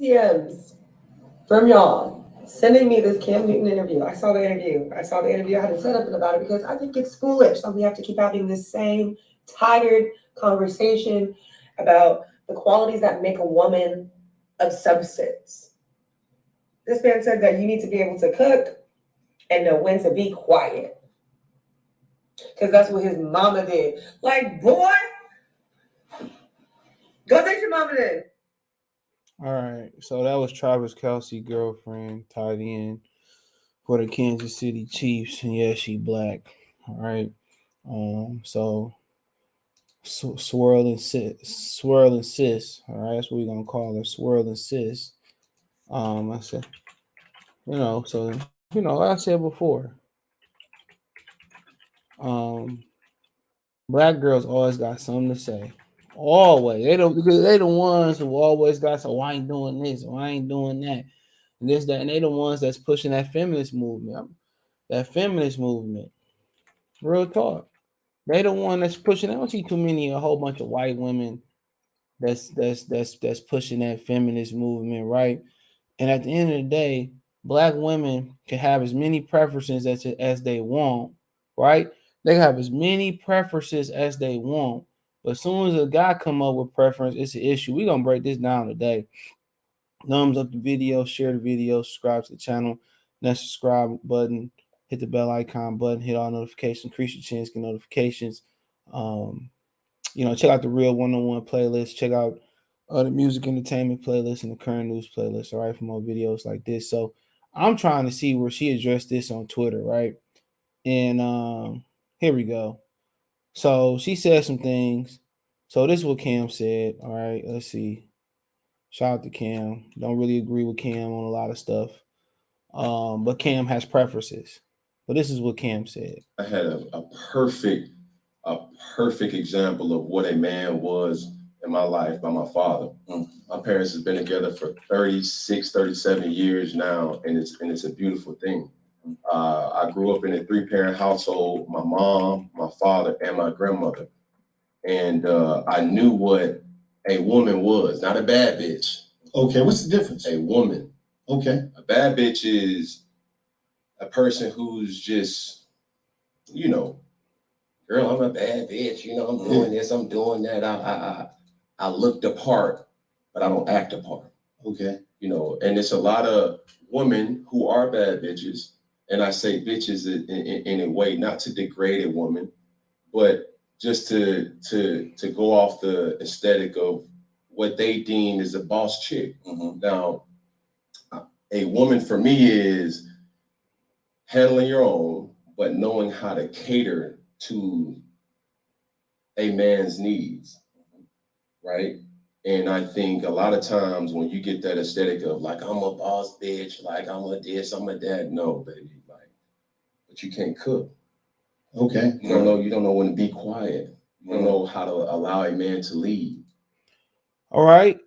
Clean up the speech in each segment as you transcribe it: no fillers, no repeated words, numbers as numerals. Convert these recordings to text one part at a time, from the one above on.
DMs from y'all sending me this Cam Newton interview. I saw the interview. I saw the interview. I had to set up about it because I think it's foolish that we have to keep having this same tired conversation about the qualities that make a woman of substance. This man said that you need to be able to cook and know when to be quiet because that's what his mama did. Like, boy, go take your mama then. All right, so that was Travis Kelsey girlfriend tied in for the Kansas City Chiefs, and yeah, she black. All right, so swirling sis. All right, that's what we're gonna call her, swirling sis. I said, so like I said before, um, black girls always got something to say. Always, they don't because they the ones who always got so I ain't doing this, or I ain't doing that, and this that, and they the ones that's pushing that feminist movement. That feminist movement, real talk. They the one that's pushing. I don't see too many a whole bunch of white women that's pushing that feminist movement, right? And at the end of the day, black women can have as many preferences as they want, right? They have as many preferences as they want. But as soon as a guy come up with preference, it's an issue. We're gonna break this down today. Thumbs up the video, share the video, subscribe to the channel, that subscribe button, hit the bell icon button, hit all notifications, increase your chance, get notifications. Um, check out the real one-on-one playlist. Check out the music entertainment playlist and the current news playlist. All right, for more videos like this. So I'm trying to see where she addressed this on Twitter, right? And here we go. So she said some things. So this is what Cam said. All right, let's see. Shout out to Cam. Don't really agree with Cam on a lot of stuff. But Cam has preferences. But this is what Cam said. I had perfect, a perfect example of what a man was in my life by my father. My parents have been together for 36, 37 years now, and it's a beautiful thing. I grew up in a three-parent household, my mom, my father, and my grandmother. And I knew what a woman was, not a bad bitch. Okay, what's the difference? A woman. Okay. A bad bitch is a person who's just, girl, I'm a bad bitch. I'm doing this, I'm doing that. I look the part, but I don't act the part. Okay. And it's a lot of women who are bad bitches. And I say bitches in a way not to degrade a woman, but just to go off the aesthetic of what they deem is a boss chick. Now, a woman for me is handling your own, but knowing how to cater to a man's needs, right? And I think a lot of times when you get that aesthetic of like, I'm a boss bitch, like I'm a this, I'm a that, no, baby, like, but you can't cook. Okay. You don't know when to be quiet. You don't know how to allow a man to lead. All right.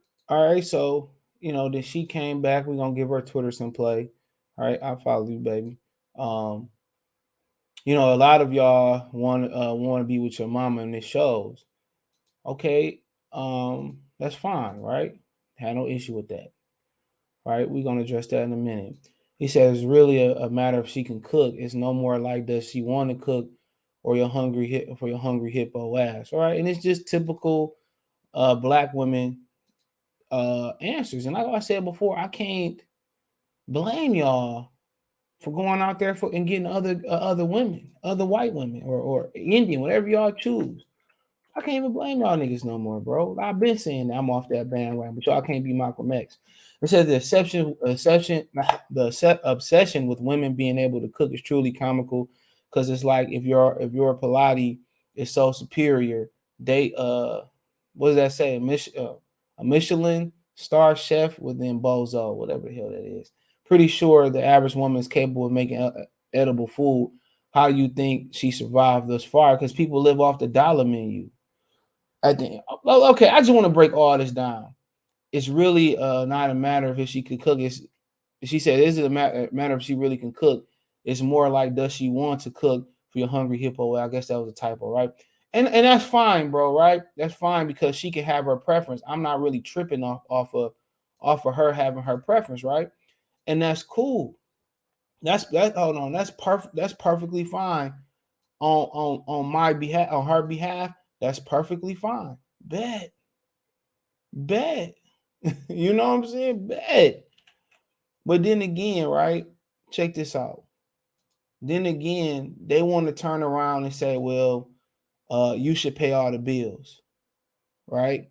So, then she came back. We're gonna give her Twitter some play. All right, I follow you, baby. A lot of y'all want to be with your mama in the shows. Okay, that's fine, right? Had no issue with that. Right? We're gonna address that in a minute. He says it's really a matter of she can cook. It's no more like does she want to cook or your hungry hippo ass. All right, and it's just typical black women answers. And like I said before, I can't blame y'all for going out there and getting other women, other white women or Indian, whatever y'all choose. I can't even blame y'all niggas no more, bro. I've been saying that I'm off that bandwagon, but y'all can't be Malcolm X. It says the obsession with women being able to cook is truly comical because it's like if your Pilates is so superior, they what does that say? A Michelin star chef within Bozo, whatever the hell that is. Pretty sure the average woman is capable of making edible food. How do you think she survived thus far? Because people live off the dollar menu. Okay, I just want to break all this down. It's really not a matter of if she could cook. She said, "Is it a matter if she really can cook?" It's more like, does she want to cook for your hungry hippo? Well, I guess that was a typo, right? And that's fine, bro, right? That's fine because she can have her preference. I'm not really tripping off off of her having her preference, right? And that's cool. That's hold on, that's perfect. That's perfectly fine on my behalf, on her behalf. That's perfectly fine. Bet. You know what I'm saying? Bet. But then again, right? Check this out. Then again, they want to turn around and say, well, you should pay all the bills, right?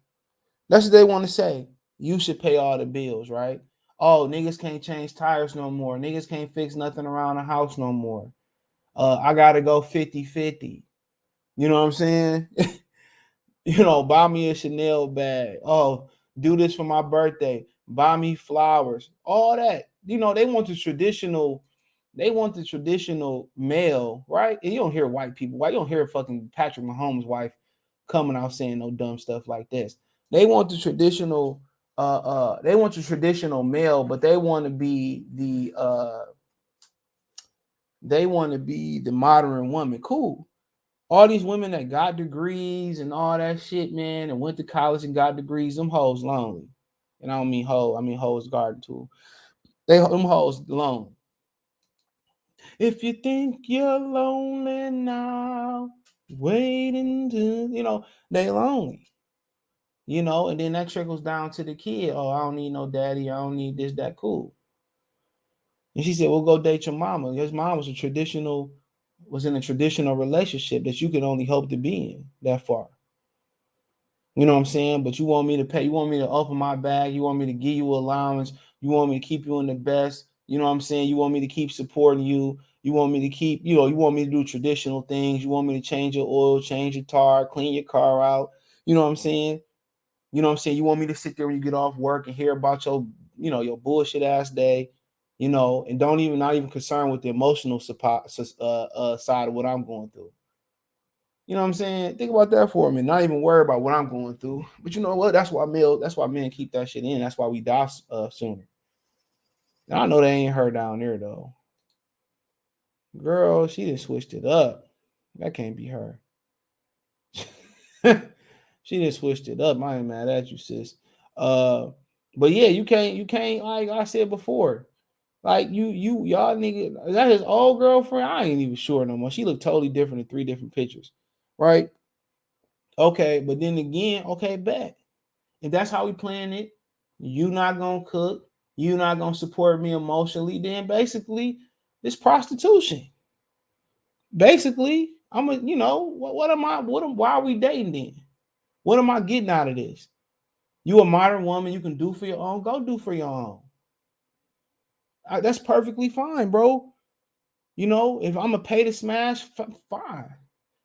That's what they want to say. You should pay all the bills, right? Oh, niggas can't change tires no more. Niggas can't fix nothing around the house no more. I got to go 50-50. You know what I'm saying? Buy me a Chanel bag. Oh, do this for my birthday. Buy me flowers. All that. They want the traditional male, right? And you don't hear white people. Why you don't hear fucking Patrick Mahomes' wife coming out saying no dumb stuff like this? They want the traditional male, but they want to be the modern woman. Cool. All these women that got degrees and all that shit, man, and went to college and got degrees, them hoes lonely. And I don't mean hoe, I mean hoes garden tool. Them hoes lonely. If you think you're lonely now, waiting to, they lonely. And then that trickles down to the kid. Oh, I don't need no daddy. I don't need this, that, cool. And she said, well, go date your mama. His mom was in a traditional relationship that you could only hope to be in that far. You know what I'm saying? But you want me to pay, you want me to open my bag, you want me to give you allowance, you want me to keep you in the best, you know what I'm saying? You want me to keep supporting you, you want me to keep, you want me to do traditional things, you want me to change your oil, change your tire, clean your car out, you know what I'm saying? You know what I'm saying? You want me to sit there when you get off work and hear about your, your bullshit ass day, and not even concerned with the emotional side of what I'm going through. You know what I'm saying? Think about that for a minute. Not even worry about what I'm going through. But you know what? That's why men keep that shit in. That's why we die sooner. Now I know they ain't her down there though. Girl, she just switched it up. That can't be her. She just switched it up. I ain't mad at you, sis. But yeah, you can't, like I said before. Like y'all nigga, is that his old girlfriend? I ain't even sure no more. She looked totally different in 3 different pictures. Right? Okay, but then again, okay, bet. If that's how we playing it, you not gonna cook, you not gonna support me emotionally, then basically it's prostitution. Basically, why are we dating then? What am I getting out of this? You a modern woman, you can do for your own, go do for your own. That's perfectly fine, bro. If I'm gonna pay to smash, fine.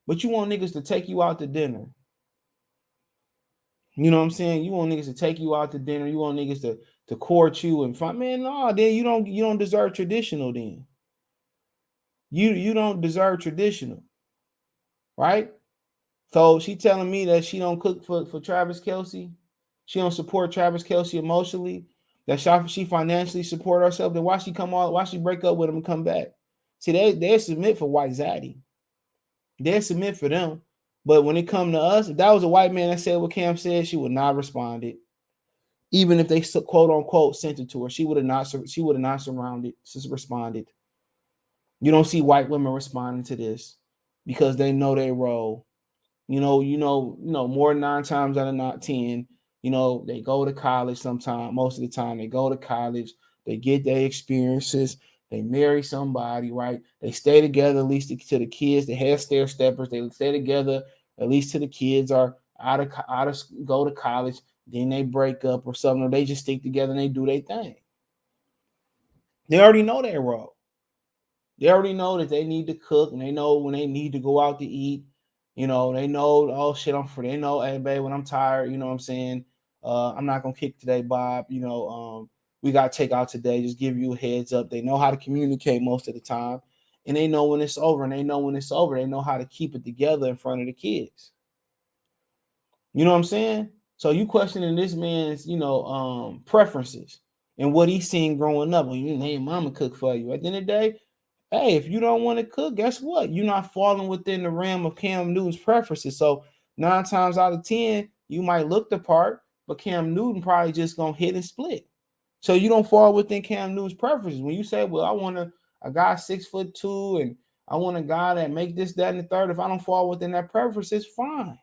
But you want niggas to take you out to dinner. You know what I'm saying? You want niggas to take you out to dinner. You want niggas to court you and find, man, no, then you don't deserve traditional then. You don't deserve traditional. Right? So she telling me that she don't cook for Travis Kelce. She don't support Travis Kelce emotionally. That she financially support herself. Then why she break up with him and come back? See, they submit for white zaddy. They submit for them. But when it come to us, if that was a white man that said what Cam said, she would not respond it. Even if they quote unquote sent it to her, she would have not responded. You don't see white women responding to this because they know their role. More than 9 times out of not 10, they go to college sometime. Most of the time they go to college, they get their experiences, they marry somebody, right? They stay together at least to the kids. They have stair steppers. They stay together at least till the kids are out of go to college. Then they break up or something, or they just stick together and they do their thing. They already know their role. They already know that they need to cook, and they know when they need to go out to eat. They know, oh shit, I'm free. They know, hey babe, when I'm tired, you know what I'm saying? I'm not gonna kick today, Bob. We gotta take out today. Just give you a heads up. They know how to communicate most of the time, and they know when it's over. And they know when it's over. They know how to keep it together in front of the kids. You know what I'm saying? So you questioning this man's, preferences and what he's seen growing up. Well, hey, mama cook for you. At the end of the day, hey, if you don't want to cook, guess what? You're not falling within the realm of Cam Newton's preferences. So 9 times out of 10, you might look the part, but Cam Newton probably just gonna hit and split. So you don't fall within Cam Newton's preferences. When you say, well, I want a guy 6'2" and I want a guy that make this, that, and the third. If I don't fall within that preference, it's fine.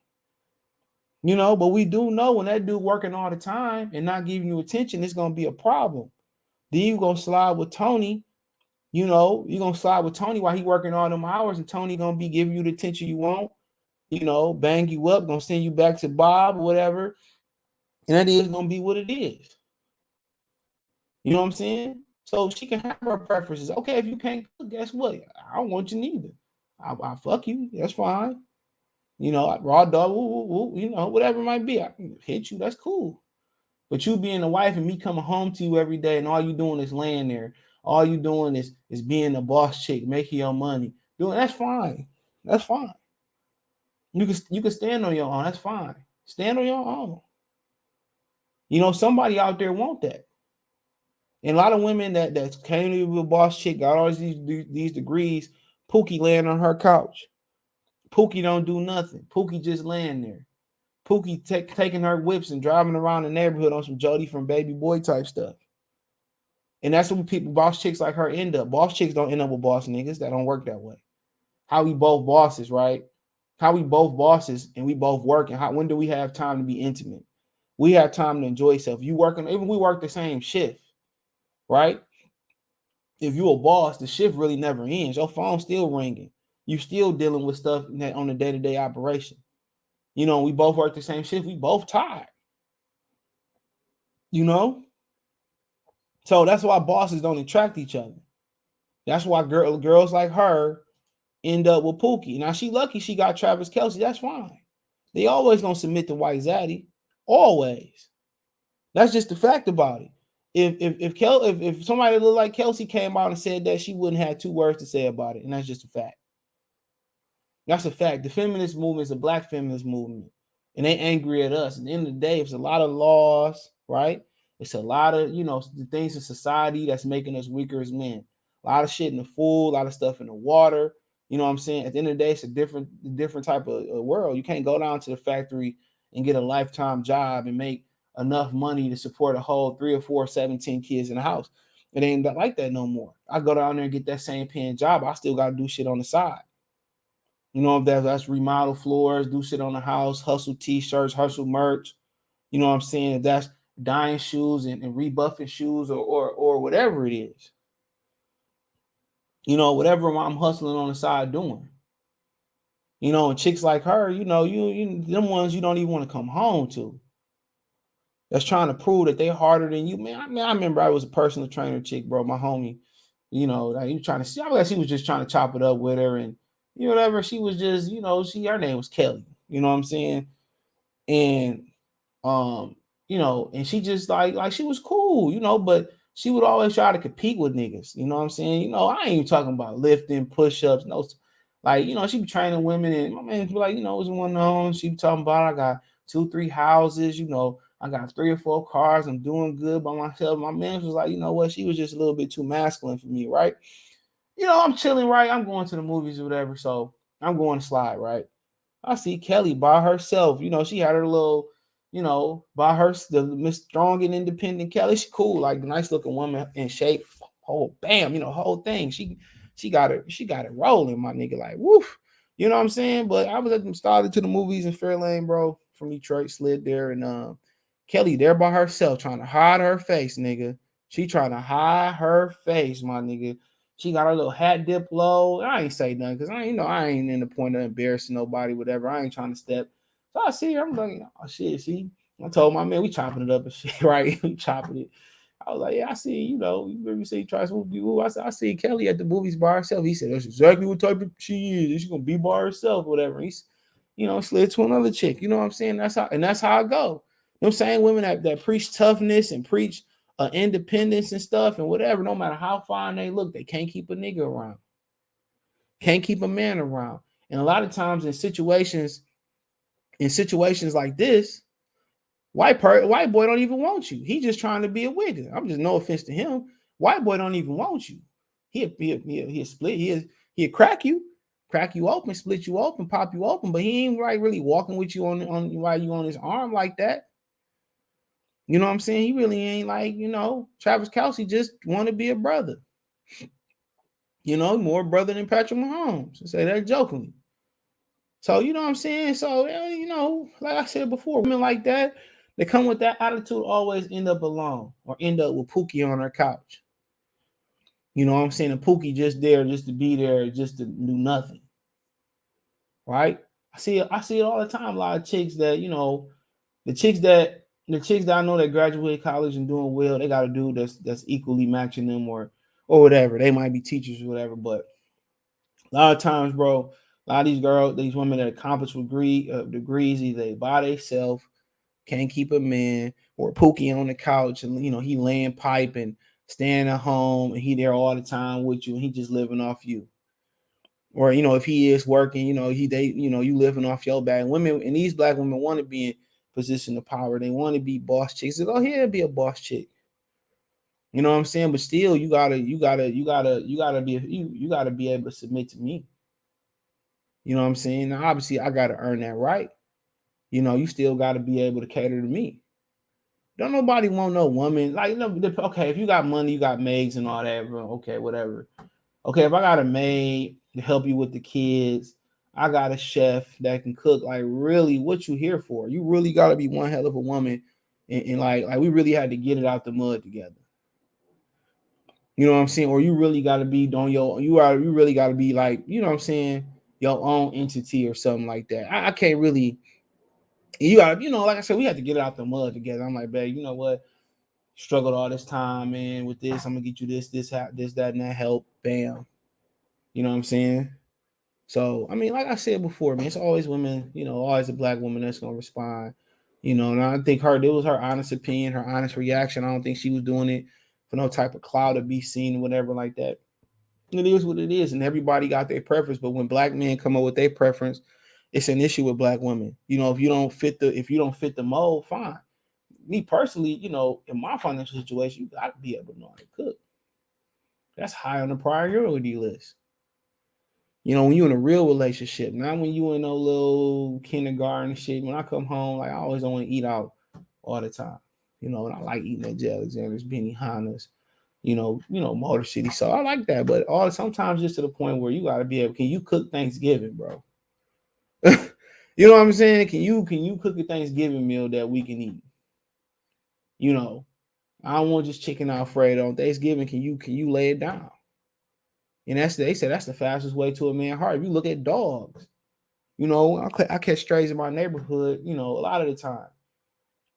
You know, but we do know when that dude working all the time and not giving you attention, it's gonna be a problem. Then you gonna slide with Tony. You know, you're gonna slide with Tony while he working all them hours, and Tony gonna be giving you the attention you want, you know, bang you up, gonna send you back to Bob or whatever. And that is gonna be what it is. You know what I'm saying? So she can have her preferences. Okay, if you can't cook, guess what? I don't want you neither. I fuck you. That's fine. You know, raw dog, you know, whatever it might be. I can hit you. That's cool. But you being a wife and me coming home to you every day and all you doing is laying there. All you doing is being a boss chick, making your money. Doing that's fine. That's fine. You can stand on your own. That's fine. Stand on your own. You know, somebody out there want that. And a lot of women that came to be a boss chick, got all these degrees, Pookie laying on her couch. Pookie don't do nothing. Pookie just laying there. Pookie taking her whips and driving around the neighborhood on some Jody from Baby Boy type stuff. And that's what people, boss chicks like her end up. Boss chicks don't end up with boss niggas. That don't work that way. How we both bosses, right? How we both bosses and we both work. And when do we have time to be intimate? We have time to enjoy yourself. You working, even we work the same shift, right? If you a boss, the shift really never ends. Your phone's still ringing. You still dealing with stuff on the day-to-day operation. You know, we both work the same shift. We both tired. You know? So that's why bosses don't attract each other. That's why girls like her end up with Pookie. Now she lucky she got Travis Kelce. That's fine. They always gonna submit to White Zaddy. Always. That's just the fact about it. If somebody looked like Kelsey came out and said that, she wouldn't have 2 words to say about it, and that's just a fact. That's a fact. The feminist movement is a black feminist movement, and they angry at us. At the end of the day, it's a lot of laws, right? It's a lot of, you know, the things in society that's making us weaker as men. A lot of shit in the food, a lot of stuff in the water. You know what I'm saying? At the end of the day, it's a different type of world. You can't go down to the factory and get a lifetime job and make enough money to support a whole 3 or 4, 17 kids in the house. It ain't like that no more. I go down there and get that same paying job. I still got to do shit on the side. You know, if that's remodel floors, do shit on the house, hustle t-shirts, hustle merch. You know what I'm saying? If that's dyeing shoes and rebuffing shoes or whatever it is. You know, whatever I'm hustling on the side doing. You know, and chicks like her, you know, you them ones you don't even want to come home to. That's trying to prove that they're harder than you. Man, I remember I was a personal trainer chick, bro. My homie, you know, like he trying to see. I guess he was just trying to chop it up with her, and you know, whatever. She was just, you know, her name was Kelly. You know what I'm saying? And you know, and she just like she was cool, you know, but she would always try to compete with niggas. You know what I'm saying? You know, I ain't even talking about lifting, push-ups, no, like, you know, she be training women, and my man be like, you know, it was one on. She be talking about I got 2, 3 houses, you know, I got 3 or 4 cars, I'm doing good by myself. My man was like, you know what, she was just a little bit too masculine for me, right? You know, I'm chilling, right? I'm going to the movies or whatever, so I'm going to slide, right? I see Kelly by herself. You know, she had her little, you know, by her, the Miss Strong and Independent Kelly. She cool, like nice looking woman in shape. Oh, bam, you know, whole thing. She got it rolling, my nigga. Like, woof. You know what I'm saying? But I was at them started to the movies in Fairlane, bro, from Detroit, slid there, and Kelly there by herself trying to hide her face, nigga. She trying to hide her face, my nigga. She got her little hat dip low. I ain't say nothing because I ain't in the point of embarrassing nobody, whatever. I ain't trying to step. So I see her. I'm like, oh shit. See, I told my man we chopping it up and shit, right? We chopping it. I was like, yeah, I see. You know, you remember say try to woo. I said, I see Kelly at the movies by herself. He said, that's exactly what type of she is. She's gonna be by herself, whatever. He's, you know, slid to another chick. You know what I'm saying? That's how I go. You know, same women that preach toughness and preach independence and stuff and whatever, no matter how fine they look, they can't keep a nigga around. Can't keep a man around. And a lot of times in situations like this, white boy don't even want you. He just trying to be a wigger. I'm just, no offense to him. White boy don't even want you. He'll split. He'll crack you open, split you open, pop you open, but he ain't like really walking with you on while you on his arm like that. You know what I'm saying? He really ain't like, Travis Kelce just want to be a brother. More brother than Patrick Mahomes. I say that jokingly. So, you know what I'm saying? So, like I said before, women like that, they come with that attitude, always end up alone or end up with Pookie on her couch. You know what I'm saying? And Pookie just there, just to be there, just to do nothing. Right? I see it all the time. A lot of chicks that, the chicks that I know that graduated college and doing well, they got a dude that's equally matching them or whatever. They might be teachers or whatever, but a lot of times, bro, a lot of these girls, these women that accomplish with degrees, either they by themselves, can't keep a man, or Pookie on the couch and he laying pipe and staying at home and he there all the time with you and he just living off you. Or if he is working, you living off your back. Women and these black women want to be in position of power. They want to be boss chicks. They go here and be a boss chick. You know what I'm saying? But still, you gotta be able to submit to me. You know what I'm saying? Now, obviously, I gotta earn that right. You still gotta be able to cater to me. Don't nobody want no woman like okay. If you got money, you got maids and all that. Okay, whatever. Okay, if I got a maid to help you with the kids, I got a chef that can cook. Like, really, what you here for? You really got to be one hell of a woman, and like we really had to get it out the mud together. You know what I'm saying? Or you really got to be on your. You really got to be like, you know what I'm saying, your own entity or something like that. I can't really. You got, like I said, we had to get it out the mud together. I'm like, babe, you know what? Struggled all this time, man. With this, I'm gonna get you this, that, and that help. Bam. You know what I'm saying? So, I mean, like I said before, man, it's always women, always a black woman that's going to respond, and I think it was her honest opinion, her honest reaction. I don't think she was doing it for no type of cloud to be seen, whatever like that. It is what it is. And everybody got their preference. But when black men come up with their preference, it's an issue with black women. If you don't fit the mold, fine. Me personally, in my financial situation, you got to be able to know how to cook. That's high on the priority list. When you in a real relationship, not when you in no little kindergarten shit. When I come home, like I always don't want to eat out all the time. And I like eating at J. Alexander's, Benihana's, Motor City. So I like that. But sometimes just to the point where you gotta be able, can you cook Thanksgiving, bro? You know what I'm saying? Can you cook a Thanksgiving meal that we can eat? I don't want just chicken Alfredo on Thanksgiving. Can you lay it down? And they said that's the fastest way to a man's heart. If you look at dogs, I catch strays in my neighborhood, a lot of the time.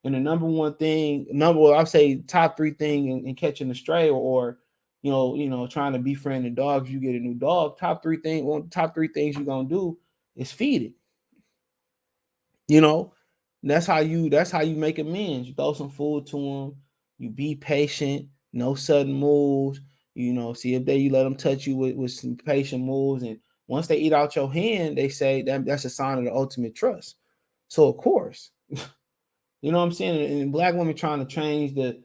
And the I'll say top 3 thing in catching a stray or trying to befriend the dogs. You get a new dog. Top 3 things you're gonna do is feed it. That's how you make amends. You throw some food to them. You be patient. No sudden moves. See if you let them touch you with some patient moves, and once they eat out your hand, they say that's a sign of the ultimate trust. So of course, you know what I'm saying. And black women trying to change the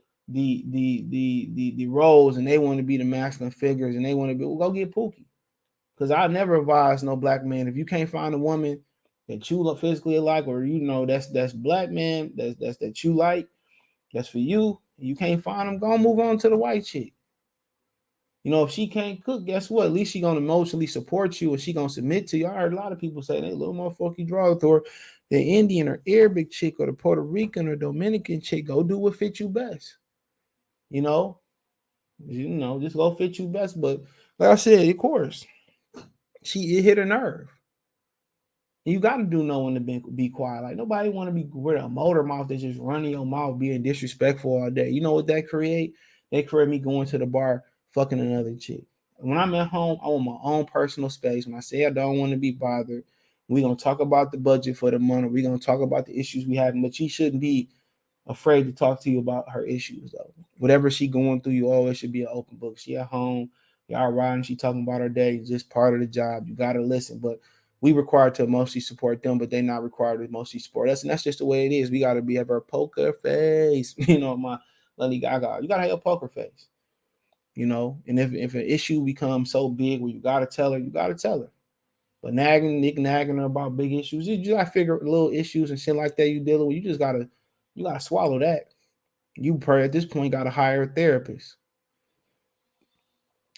roles, and they want to be the masculine figures, and they want to be go get Pookie. Because I never advise no black man, if you can't find a woman that you look physically like, or that's black man that you like, that's for you. You can't find them, go move on to the white chick. If she can't cook, guess what? At least she gonna emotionally support you, and she gonna submit to you. I heard a lot of people say they little motherfucking draw or the Indian or Arabic chick or the Puerto Rican or Dominican chick. Go do what fits you best. Just go fit you best. But like I said, of course, it hit a nerve. You got to do know when to be quiet. Like nobody want to be with a motor mouth that's just running your mouth, being disrespectful all day. You know what that create? They create me going to the bar, fucking another chick. When I'm at home, I want my own personal space. When I say I don't want to be bothered, we're gonna talk about the budget for the month. We're gonna talk about the issues we have, but she shouldn't be afraid to talk to you about her issues though. Whatever she going through, you always should be an open book. She at home, y'all riding, she talking about her day, just part of the job. You gotta listen, but we required to mostly support them, but they not required to mostly support us, and that's just the way it is. We gotta have our poker face, my Lady Gaga. You gotta have a poker face, And if an issue becomes so big where you gotta tell her, you gotta tell her. But nagging her about big issues, you just gotta figure little issues and shit like that you dealing with. You gotta swallow that. You probably at this point got to hire a therapist.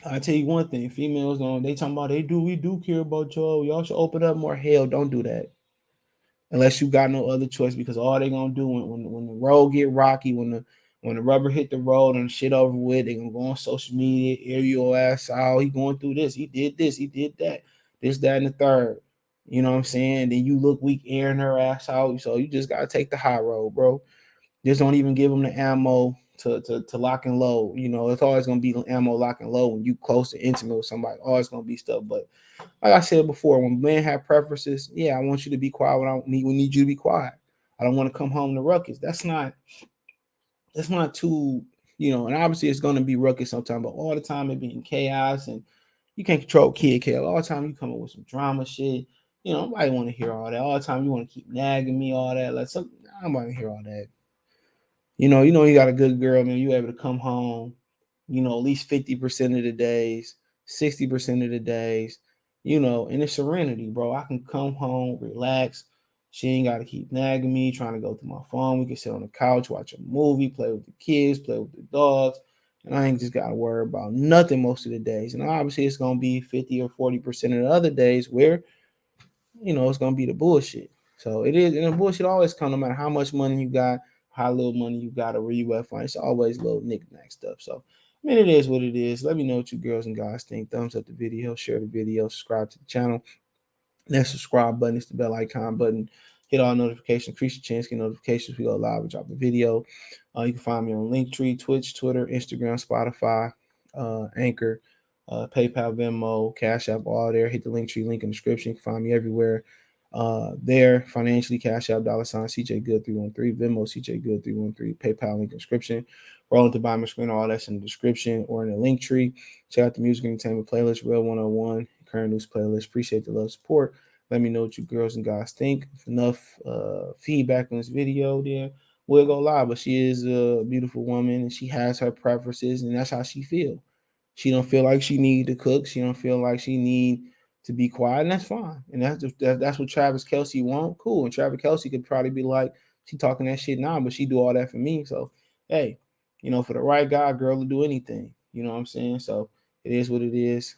I tell you one thing, females don't. They talking about we do care about y'all. Y'all should open up more. Hell, don't do that unless you got no other choice. Because all they gonna do when the road get rocky, when the rubber hit the road and shit over with, they gonna go on social media, air your ass out. He going through this. He did this. He did that. This, that, and the third. You know what I'm saying? Then you look weak, airing her ass out. So you just gotta take the high road, bro. Just don't even give them the ammo to lock and load. You know, it's always gonna be ammo lock and load when you close to intimate with somebody. Always gonna be stuff. But like I said before, when men have preferences, yeah, I want you to be quiet when we need you to be quiet. I don't want to come home to ruckus. That's not too, and obviously it's gonna be ruckus sometimes, but all the time it being chaos and you can't control kid chaos. All the time you coming with some drama shit. Nobody want to hear all that. All the time you want to keep nagging me, all that. Like I don't want to hear all that. You got a good girl, man. You able to come home, at least 50% of the days, 60% of the days, in a serenity, bro. I can come home, relax. She ain't got to keep nagging me, trying to go through my phone. We can sit on the couch, watch a movie, play with the kids, play with the dogs. And I ain't just got to worry about nothing most of the days. And obviously, it's going to be 50 or 40% of the other days where it's gonna be the bullshit. So it is, and the bullshit always come no matter how much money you got, how little money you got, or where you at. Fine, it's always little knick-knack stuff. So I mean, it is what it is. Let me know what you girls and guys think. Thumbs up the video, share the video, subscribe to the channel. That subscribe button is the bell icon button. Hit all notifications, increase your chance to get notifications. We go live and drop a video. You can find me on Linktree, Twitch, Twitter, Instagram, Spotify, Anchor, PayPal, Venmo, Cash App, all there. Hit the Linktree link in the description. You can find me everywhere. There, financially, Cash App, $ CJ Good 313, Venmo, CJ Good 313, PayPal link in the description. Rolling to buy my screen, all that's in the description or in the link tree. Check out the music and entertainment playlist, Real 101, current news playlist. Appreciate the love, support. Let me know what you girls and guys think. If enough feedback on this video, then we'll go live. But she is a beautiful woman and she has her preferences, and that's how she feels. She don't feel like she need to cook. She don't feel like she need to be quiet, and that's fine. And that's what Travis Kelce want. Cool. And Travis Kelce could probably be like, she talking that shit now, but she do all that for me. So, hey, for the right guy, girl will do anything. You know what I'm saying? So it is what it is.